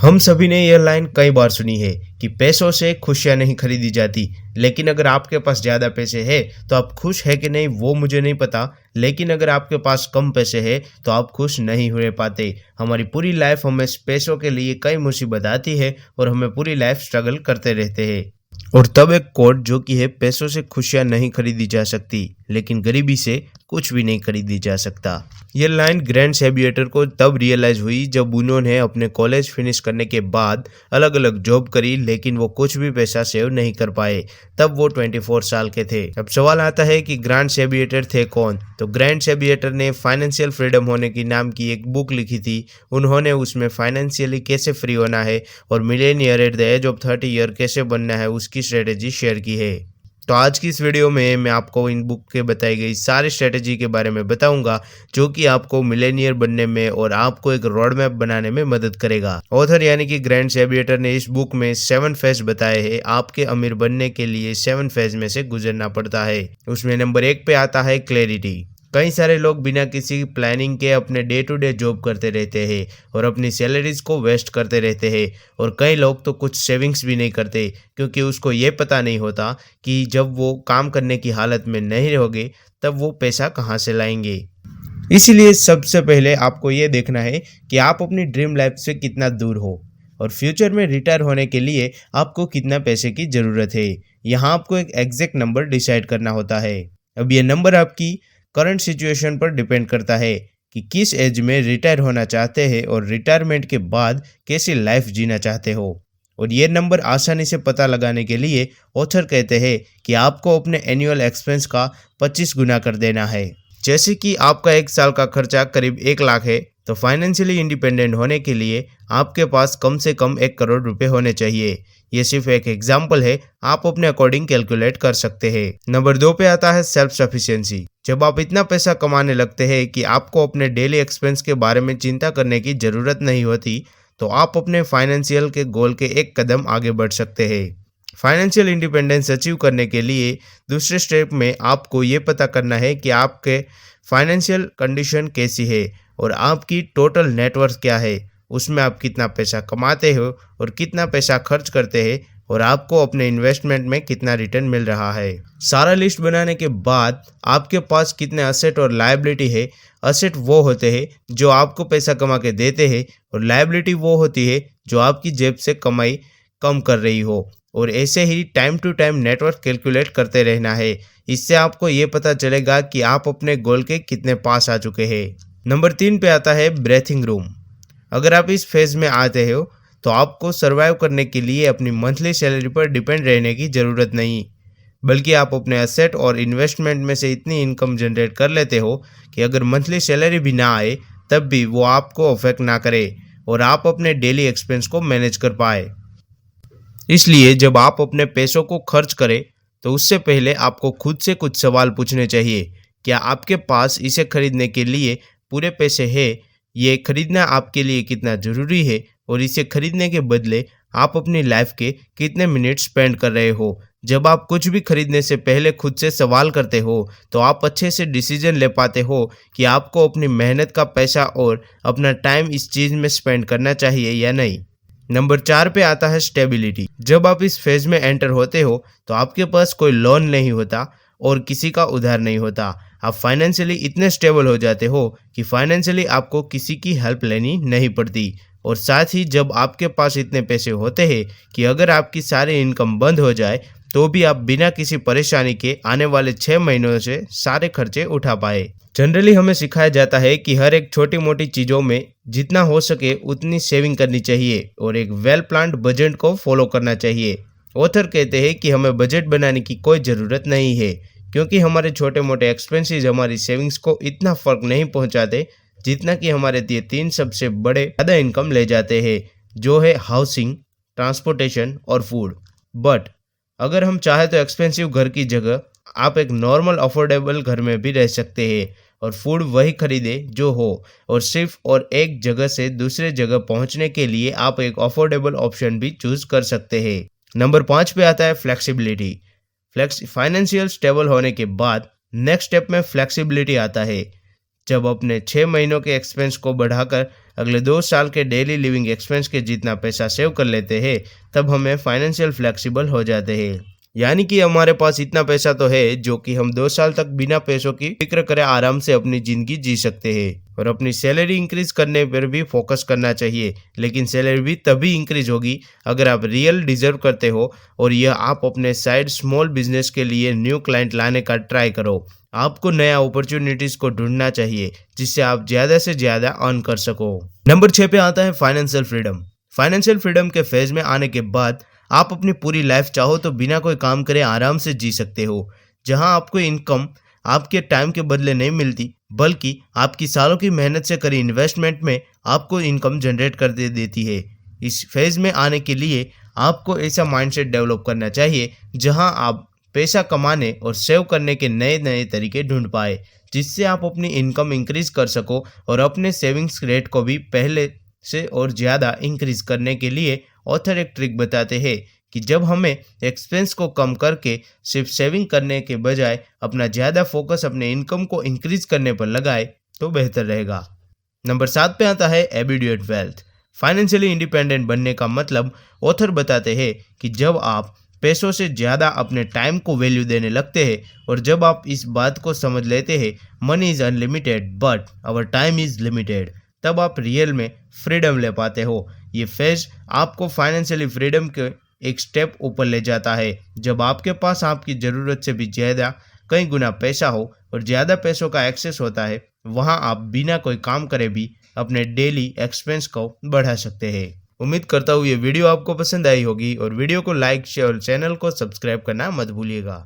हम सभी ने यह लाइन कई बार सुनी है कि पैसों से खुशियां नहीं खरीदी जाती। लेकिन अगर आपके पास ज़्यादा पैसे हैं तो आप खुश है कि नहीं वो मुझे नहीं पता। लेकिन अगर आपके पास कम पैसे हैं तो आप खुश नहीं हो पाते। हमारी पूरी लाइफ हमें पैसों के लिए कई मुसीबत आती है और हमें पूरी लाइफ स्ट्रगल करते रहते हैं। और तब एक कोट जो कि है, पैसों से खुशियां नहीं खरीदी जा सकती लेकिन गरीबी से कुछ भी नहीं खरीदी जा सकता। यह लाइन ग्रैंड सेबिएटर को तब रियलाइज हुई जब उन्होंने अपने कॉलेज फिनिश करने के बाद अलग अलग जॉब करी, लेकिन वो कुछ भी पैसा सेव नहीं कर पाए। तब वो 24 साल के थे। अब सवाल आता है कि ग्रैंड सेबिएटर थे कौन। तो ग्रैंड सेबिएटर ने फाइनेंशियल फ्रीडम होने की नाम की एक बुक लिखी थी। उन्होंने उसमें फाइनेंशियली कैसे फ्री होना है और millionaire at the age of 30 year कैसे बनना है उसकी स्ट्रेटेजी शेयर की है। तो आज की इस वीडियो में मैं आपको इन बुक के बताई गई सारी स्ट्रेटेजी के बारे में बताऊंगा जो कि आपको मिलेनियर बनने में और आपको एक रोड मैप बनाने में मदद करेगा। ऑथर यानी कि ग्रैंड सेबिएटर ने इस बुक में 7 फेज बताए हैं। आपके अमीर बनने के लिए 7 फेज में से गुजरना पड़ता है। उसमें नंबर 1 पे आता है क्लैरिटी। कई सारे लोग बिना किसी प्लानिंग के अपने डे टू डे जॉब करते रहते हैं और अपनी सैलरीज को वेस्ट करते रहते हैं। और कई लोग तो कुछ सेविंग्स भी नहीं करते क्योंकि उसको ये पता नहीं होता कि जब वो काम करने की हालत में नहीं रहोगे तब वो पैसा कहाँ से लाएंगे। इसीलिए सबसे पहले आपको ये देखना है कि आप अपनी ड्रीम लाइफ से कितना दूर हो और फ्यूचर में रिटायर होने के लिए आपको कितना पैसे की ज़रूरत है। यहाँ आपको एक एग्जैक्ट नंबर डिसाइड करना होता है। अब ये नंबर आपकी करंट सिचुएशन पर डिपेंड करता है कि किस एज में रिटायर होना चाहते हैं और रिटायरमेंट के बाद कैसी लाइफ जीना चाहते हो। और ये नंबर आसानी से पता लगाने के लिए ऑथर कहते हैं कि आपको अपने एनुअल एक्सपेंस का 25 गुना कर देना है। जैसे कि आपका 1 साल का खर्चा करीब 1 लाख है तो फाइनेंशियली इंडिपेंडेंट होने के लिए आपके पास कम से कम 1 करोड़ रुपए होने चाहिए। ये सिर्फ एक एग्जाम्पल है, आप अपने अकॉर्डिंग कैलकुलेट कर सकते हैं। नंबर 2 पे आता है सेल्फ सफिशिएंसी। जब आप इतना पैसा कमाने लगते हैं कि आपको अपने डेली एक्सपेंस के बारे में चिंता करने की ज़रूरत नहीं होती तो आप अपने फाइनेंशियल के गोल के एक कदम आगे बढ़ सकते हैं। फाइनेंशियल इंडिपेंडेंस अचीव करने के लिए दूसरे स्टेप में आपको ये पता करना है कि आपके फाइनेंशियल कंडीशन कैसी है और आपकी टोटल नेटवर्थ क्या है। उसमें आप कितना पैसा कमाते हो और कितना पैसा खर्च करते हैं और आपको अपने इन्वेस्टमेंट में कितना रिटर्न मिल रहा है। सारा लिस्ट बनाने के बाद आपके पास कितने असेट और लायबिलिटी है। असेट वो होते हैं जो आपको पैसा कमा के देते हैं और लायबिलिटी वो होती है जो आपकी जेब से कमाई कम कर रही हो। और ऐसे ही time to time network calculate करते रहना है। इससे आपको ये पता चलेगा कि आप अपने गोल के कितने पास आ चुके हैं। नंबर 3 पे आता है ब्रीथिंग रूम। अगर आप इस फेज में आते हो तो आपको सर्वाइव करने के लिए अपनी मंथली सैलरी पर डिपेंड रहने की ज़रूरत नहीं, बल्कि आप अपने एसेट और इन्वेस्टमेंट में से इतनी इनकम जनरेट कर लेते हो कि अगर मंथली सैलरी भी ना आए तब भी वो आपको अफेक्ट ना करे और आप अपने डेली एक्सपेंस को मैनेज कर पाए। इसलिए जब आप अपने पैसों को खर्च करें तो उससे पहले आपको खुद से कुछ सवाल पूछने चाहिए। क्या आपके पास इसे खरीदने के लिए पूरे पैसे हैं? ये खरीदना आपके लिए कितना ज़रूरी है और इसे खरीदने के बदले आप अपनी लाइफ के कितने मिनट स्पेंड कर रहे हो। जब आप कुछ भी खरीदने से पहले खुद से सवाल करते हो तो आप अच्छे से डिसीजन ले पाते हो कि आपको अपनी मेहनत का पैसा और अपना टाइम इस चीज़ में स्पेंड करना चाहिए या नहीं। नंबर 4 पे आता है स्टेबिलिटी। जब आप इस फेज में एंटर होते हो तो आपके पास कोई लोन नहीं होता और किसी का उधार नहीं होता। आप फाइनेंशियली इतने स्टेबल हो जाते हो कि फाइनेंशियली आपको किसी की हेल्प लेनी नहीं पड़ती। और साथ ही जब आपके पास इतने पैसे होते हैं कि अगर आपकी सारी इनकम बंद हो जाए तो भी आप बिना किसी परेशानी के आने वाले 6 महीनों से सारे खर्चे उठा पाए। जनरली हमें सिखाया जाता है कि हर एक छोटी मोटी चीज़ों में जितना हो सके उतनी सेविंग करनी चाहिए और एक वेल प्लान्ड बजट को फॉलो करना चाहिए। ऑथर कहते हैं कि हमें बजट बनाने की कोई ज़रूरत नहीं है क्योंकि हमारे छोटे मोटे एक्सपेंसेस हमारी सेविंग्स को इतना फ़र्क नहीं पहुंचाते जितना कि हमारे ये 3 सबसे बड़े ज़्यादा इनकम ले जाते हैं, जो है हाउसिंग, ट्रांसपोर्टेशन और फूड। बट अगर हम चाहें तो एक्सपेंसिव घर की जगह आप एक नॉर्मल अफोर्डेबल घर में भी रह सकते हैं और फूड वही खरीदे जो हो और सिर्फ और एक जगह से दूसरे जगह पहुंचने के लिए आप एक अफोर्डेबल ऑप्शन भी चूज कर सकते हैं। नंबर 5 पे आता है फ्लेक्सिबिलिटी। फाइनेंशियल स्टेबल होने के बाद नेक्स्ट स्टेप में फ्लेक्सिबिलिटी आता है। जब अपने 6 महीनों के एक्सपेंस को बढ़ाकर अगले 2 साल के डेली लिविंग एक्सपेंस के जितना पैसा सेव कर लेते हैं, तब हमें फाइनेंशियल फ्लेक्सिबल हो जाते हैं। यानी कि हमारे पास इतना पैसा तो है जो कि हम 2 साल तक बिना पैसों की फिक्र करे आराम से अपनी जिंदगी जी सकते हैं। और अपनी सैलरी इंक्रीज करने पर भी फोकस करना चाहिए, लेकिन सैलरी भी तभी इंक्रीज होगी अगर आप रियल डिजर्व करते हो और यह आप अपने साइड स्मॉल बिजनेस के लिए न्यू क्लाइंट लाने का ट्राई करो। आपको नया अपॉर्चुनिटीज को ढूंढना चाहिए जिससे आप ज्यादा से ज्यादा अर्न कर सको। नंबर 6 पे आता है फाइनेंशियल फ्रीडम। फाइनेंशियल फ्रीडम के फेज में आने के बाद आप अपनी पूरी लाइफ चाहो तो बिना कोई काम करे आराम से जी सकते हो, जहां आपको इनकम आपके टाइम के बदले नहीं मिलती, बल्कि आपकी सालों की मेहनत से करी इन्वेस्टमेंट में आपको इनकम जनरेट कर दे देती है। इस फेज में आने के लिए आपको ऐसा माइंडसेट डेवलप करना चाहिए जहां आप पैसा कमाने और सेव करने के नए नए तरीके ढूंढ पाए, जिससे आप अपनी इनकम इंक्रीज कर सको और अपने सेविंग्स रेट को भी पहले से और ज़्यादा इंक्रीज करने के लिए ऑथर एक ट्रिक बताते हैं कि जब हमें एक्सपेंस को कम करके सिर्फ सेविंग करने के बजाय अपना ज़्यादा फोकस अपने इनकम को इंक्रीज करने पर लगाए तो बेहतर रहेगा। नंबर 7 पे आता है एबिडिएट वेल्थ। फाइनेंशियली इंडिपेंडेंट बनने का मतलब ऑथर बताते हैं कि जब आप पैसों से ज़्यादा अपने टाइम को वैल्यू देने लगते हैं और जब आप इस बात को समझ लेते हैं money is unlimited but our time is limited, तब आप रियल में फ्रीडम ले पाते हो। ये फेज आपको फाइनेंशियली फ्रीडम के एक स्टेप ऊपर ले जाता है, जब आपके पास आपकी ज़रूरत से भी ज़्यादा कई गुना पैसा हो और ज़्यादा पैसों का एक्सेस होता है। वहाँ आप बिना कोई काम करे भी अपने डेली एक्सपेंस को बढ़ा सकते हैं। उम्मीद करता हूँ ये वीडियो आपको पसंद आई होगी और वीडियो को लाइक शेयर और चैनल को सब्सक्राइब करना मत भूलिएगा।